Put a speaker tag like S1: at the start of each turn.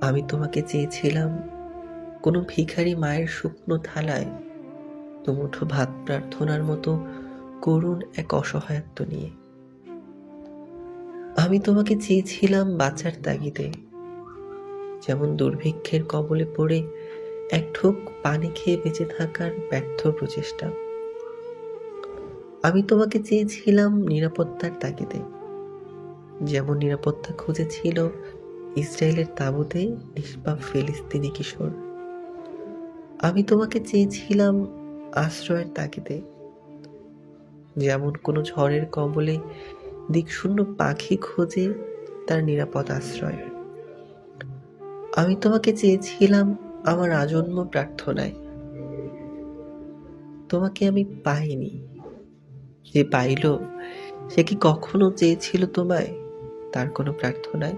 S1: আমি তোমাকে চেয়েছিলাম কোনো ভিখারি মায়ের শুকনো থালায় দুমুঠো ভাত প্রার্থনার মতো করুণ এক অসহায়ত্ব নিয়ে। আমি তোমাকে চেয়েছিলাম বাঁচার তাগিদে, যেমন দুর্ভিক্ষের কবলে পড়ে এক ঢোক পানি খেয়ে বেঁচে থাকার ব্যর্থ প্রচেষ্টা। আমি তোমাকে চেয়েছিলাম নিরাপত্তার তাগিদে, যেমন নিরাপত্তা খুঁজেছিল ইসরায়েলের তাঁবুতে নিষ্পাপ ফিলিস্তিনি কিশোর। আমি তোমাকে চেয়েছিলাম আশ্রয়ের তাগিদে, যেমন কোনো ঝড়ের কবলে দিকশূন্য পাখি খোঁজে তার নিরাপদ আশ্রয়। আমি তোমাকে চেয়েছিলাম আমার আজন্ম প্রার্থনায়। তোমাকে আমি পাইনি। যে পাইল সে কি কখনো চেয়েছিল তোমায় তার কোনো প্রার্থনায়?